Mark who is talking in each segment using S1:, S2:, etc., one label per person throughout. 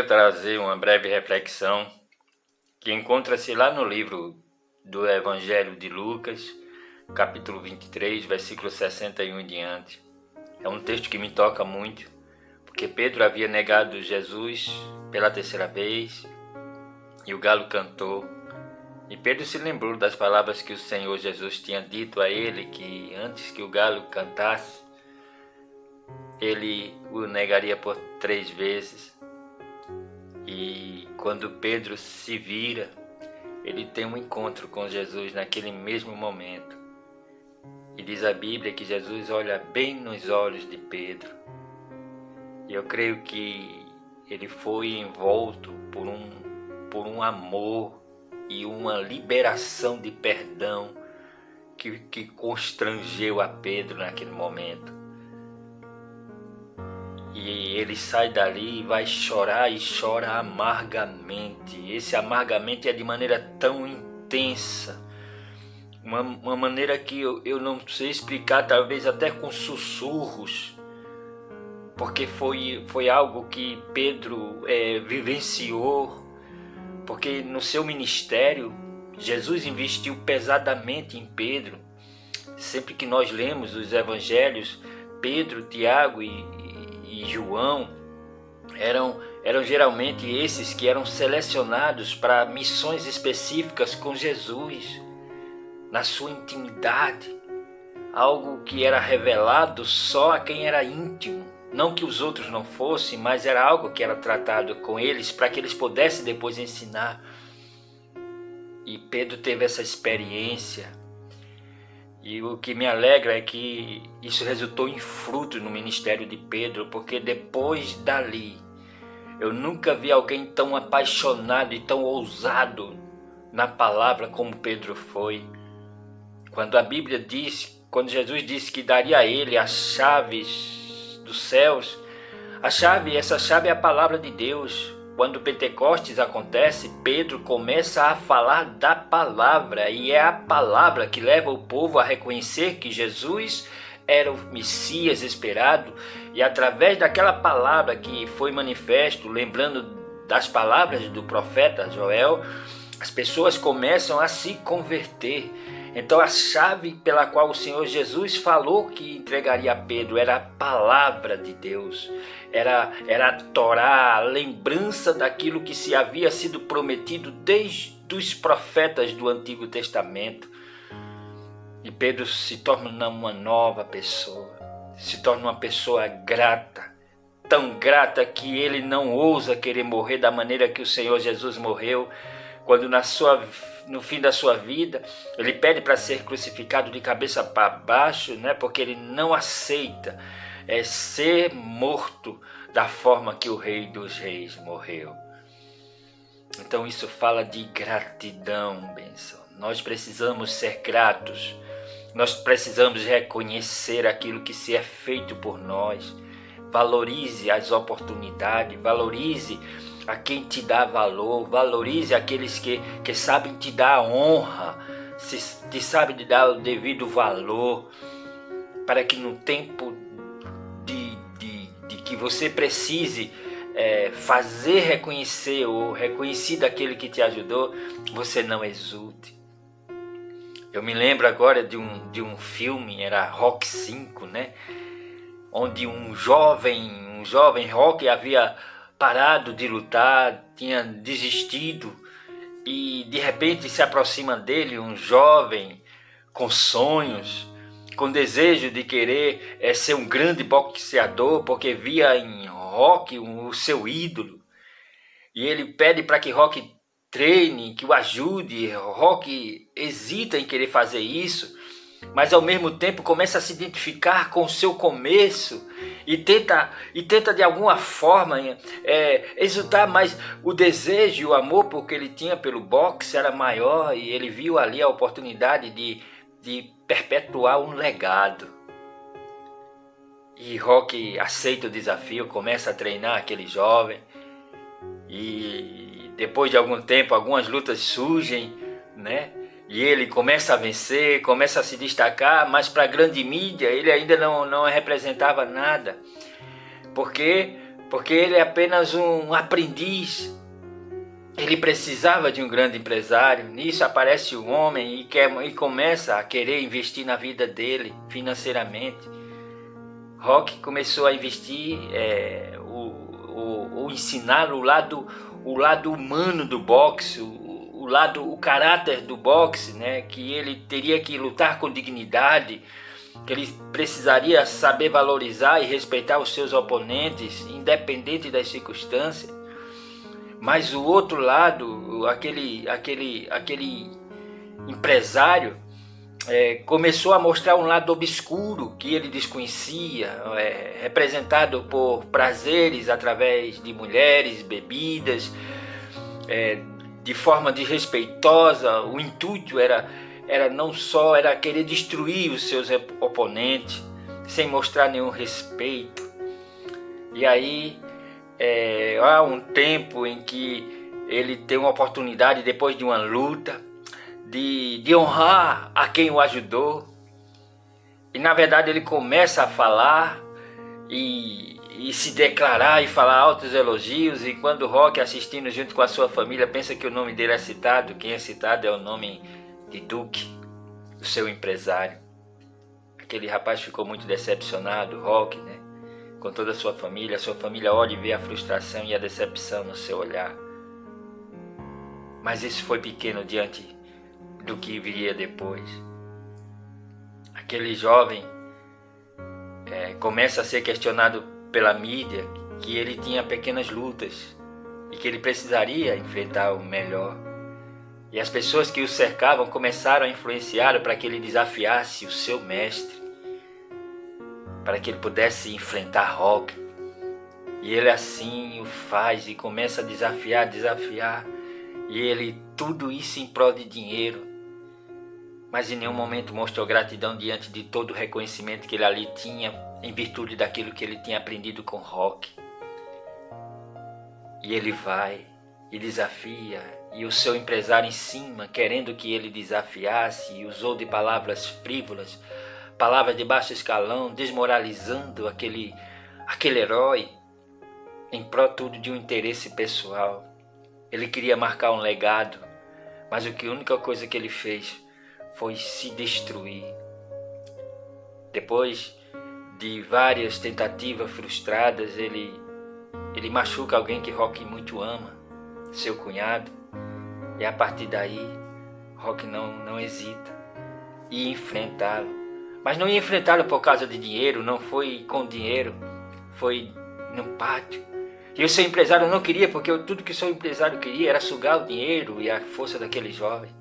S1: quero trazer uma breve reflexão que encontra-se lá no livro do Evangelho de Lucas, capítulo 23, versículo 61 em diante. É um texto que me toca muito, porque Pedro havia negado Jesus pela terceira vez e o galo cantou. E Pedro se lembrou das palavras que o Senhor Jesus tinha dito a ele, que antes que o galo cantasse, ele o negaria por 3 vezes. E quando Pedro se vira, ele tem um encontro com Jesus naquele mesmo momento. E diz a Bíblia que Jesus olha bem nos olhos de Pedro. E eu creio que ele foi envolto por um amor e uma liberação de perdão que constrangeu a Pedro naquele momento. E ele sai dali e vai chorar e chora amargamente. Esse amargamente é de maneira tão intensa, uma maneira que eu não sei explicar, talvez até com sussurros, porque foi algo que Pedro vivenciou, porque no seu ministério Jesus investiu pesadamente em Pedro. Sempre que nós lemos os evangelhos, Pedro, Tiago e João eram geralmente esses que eram selecionados para missões específicas com Jesus, na sua intimidade, algo que era revelado só a quem era íntimo. Não que os outros não fossem, mas era algo que era tratado com eles para que eles pudessem depois ensinar. E Pedro teve essa experiência. E o que me alegra é que isso resultou em fruto no ministério de Pedro, porque depois dali, eu nunca vi alguém tão apaixonado e tão ousado na palavra como Pedro foi. Quando a Bíblia diz, quando Jesus disse que daria a ele as chaves dos céus, essa chave é a palavra de Deus. Quando Pentecostes acontece, Pedro começa a falar da palavra, e é a palavra que leva o povo a reconhecer que Jesus era o Messias esperado, e através daquela palavra que foi manifesto, lembrando das palavras do profeta Joel, as pessoas começam a se converter. Então a chave pela qual o Senhor Jesus falou que entregaria a Pedro era a palavra de Deus, era a Torá, a lembrança daquilo que se havia sido prometido desde os profetas do Antigo Testamento. E Pedro se torna uma nova pessoa, se torna uma pessoa grata, tão grata que ele não ousa querer morrer da maneira que o Senhor Jesus morreu, quando no fim da sua vida, ele pede para ser crucificado de cabeça para baixo, né? Porque ele não aceita ser morto da forma que o Rei dos Reis morreu. Então isso fala de gratidão, bênção. Nós precisamos ser gratos, nós precisamos reconhecer aquilo que se é feito por nós. Valorize as oportunidades, valorize a quem te dá valor, valorize aqueles que sabem te dar honra, te sabem te dar o devido valor, para que no tempo de que você precise fazer reconhecer ou reconhecer daquele que te ajudou, você não exulte. Eu me lembro agora de um filme, era Rock 5, né? Onde um jovem Rock havia parado de lutar, tinha desistido, e de repente se aproxima dele um jovem com sonhos, com desejo de querer ser um grande boxeador, porque via em Rock o seu ídolo, e ele pede para que Rock treine, que o ajude. Rock hesita em querer fazer isso, mas ao mesmo tempo começa a se identificar com o seu começo e tenta de alguma forma exultar, mas o desejo e o amor porque ele tinha pelo boxe era maior, e ele viu ali a oportunidade de perpetuar um legado. E Rock aceita o desafio, começa a treinar aquele jovem, e depois de algum tempo algumas lutas surgem, né? E ele começa a vencer, começa a se destacar, mas para a grande mídia ele ainda não representava nada. Porque porque ele é apenas um aprendiz. Ele precisava de um grande empresário. Nisso aparece o homem e começa a querer investir na vida dele financeiramente. Rock começou a investir, ensinar o lado humano do boxe, o caráter do boxe, né? Que ele teria que lutar com dignidade, que ele precisaria saber valorizar e respeitar os seus oponentes, independente das circunstâncias. Mas o outro lado, aquele empresário, começou a mostrar um lado obscuro que ele desconhecia, representado por prazeres através de mulheres, bebidas, de forma desrespeitosa. O intuito era querer destruir os seus oponentes, sem mostrar nenhum respeito. E aí há um tempo em que ele tem uma oportunidade, depois de uma luta, de honrar a quem o ajudou. E na verdade ele começa a falar e se declarar e falar altos elogios. E quando o Rock, assistindo junto com a sua família, pensa que o nome dele é citado, quem é citado é o nome de Duke, o seu empresário. Aquele rapaz ficou muito decepcionado, Rock, né? Com toda a sua família olha e vê a frustração e a decepção no seu olhar. Mas isso foi pequeno diante do que viria depois. Aquele jovem começa a ser questionado pela mídia que ele tinha pequenas lutas e que ele precisaria enfrentar o melhor. E as pessoas que o cercavam começaram a influenciá-lo para que ele desafiasse o seu mestre, para que ele pudesse enfrentar Rock. E ele assim o faz e começa a desafiar. E ele, tudo isso em prol de dinheiro. Mas em nenhum momento mostrou gratidão diante de todo o reconhecimento que ele ali tinha, em virtude daquilo que ele tinha aprendido com Rock. E ele vai e desafia, e o seu empresário em cima, querendo que ele desafiasse, e usou de palavras frívolas, palavras de baixo escalão, desmoralizando aquele herói, em prol tudo de um interesse pessoal. Ele queria marcar um legado, mas a única coisa que ele fez foi se destruir. Depois de várias tentativas frustradas, ele machuca alguém que Rock muito ama, seu cunhado, e a partir daí Rock não hesita em enfrentá-lo. Mas não ia enfrentá-lo por causa de dinheiro, não foi com dinheiro, foi no pátio. E o seu empresário não queria, porque tudo que o seu empresário queria era sugar o dinheiro e a força daquele jovem.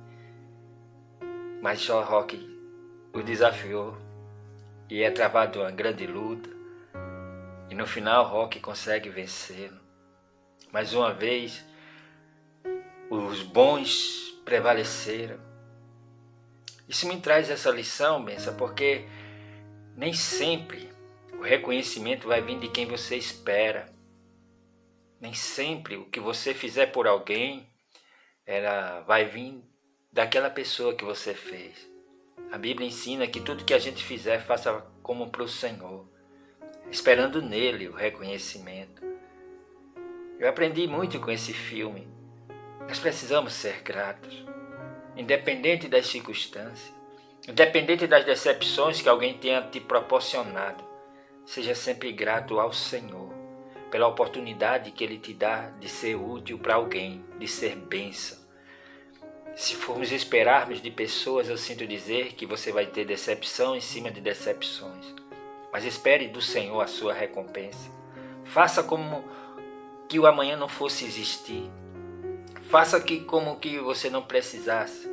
S1: Mas só Rock o desafiou e é travado uma grande luta. E no final Rock consegue vencê-lo. Mais uma vez, os bons prevaleceram. Isso me traz essa lição, benção, porque nem sempre o reconhecimento vai vir de quem você espera. Nem sempre o que você fizer por alguém vai vir daquela pessoa que você fez. A Bíblia ensina que tudo que a gente fizer, faça como para o Senhor, esperando nele o reconhecimento. Eu aprendi muito com esse filme. Nós precisamos ser gratos, independente das circunstâncias, independente das decepções que alguém tenha te proporcionado. Seja sempre grato ao Senhor pela oportunidade que Ele te dá de ser útil para alguém, de ser bênção. Se formos esperarmos de pessoas, eu sinto dizer que você vai ter decepção em cima de decepções. Mas espere do Senhor a sua recompensa. Faça como que o amanhã não fosse existir. Faça como que você não precisasse.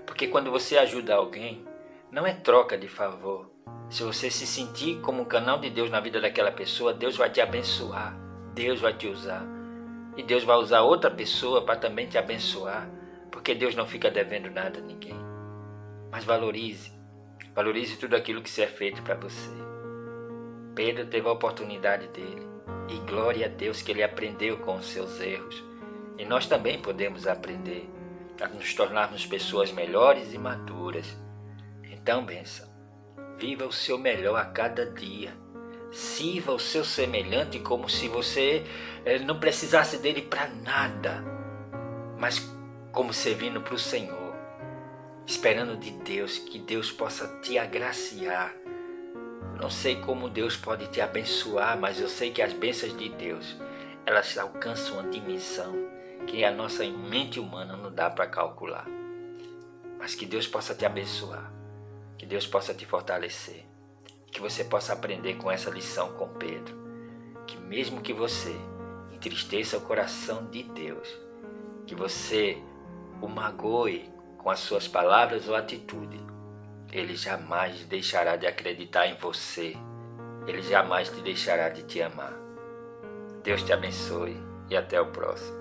S1: Porque quando você ajuda alguém, não é troca de favor. Se você se sentir como um canal de Deus na vida daquela pessoa, Deus vai te abençoar. Deus vai te usar. E Deus vai usar outra pessoa para também te abençoar. Porque Deus não fica devendo nada a ninguém. Mas valorize tudo aquilo que se é feito para você. Pedro teve a oportunidade dele. E glória a Deus que ele aprendeu com os seus erros. E nós também podemos aprender a nos tornarmos pessoas melhores e maduras. Então, bênção, viva o seu melhor a cada dia. Sirva o seu semelhante como se você não precisasse dele para nada, mas como servindo para o Senhor, esperando de Deus que Deus possa te agraciar. Não sei como Deus pode te abençoar, mas eu sei que as bênçãos de Deus, elas alcançam uma dimensão que a nossa mente humana não dá para calcular. Mas que Deus possa te abençoar, que Deus possa te fortalecer, que você possa aprender com essa lição com Pedro, que mesmo que você entristeça o coração de Deus, que você o magoe com as suas palavras ou atitude, Ele jamais deixará de acreditar em você, Ele jamais te deixará de te amar. Deus te abençoe e até o próximo.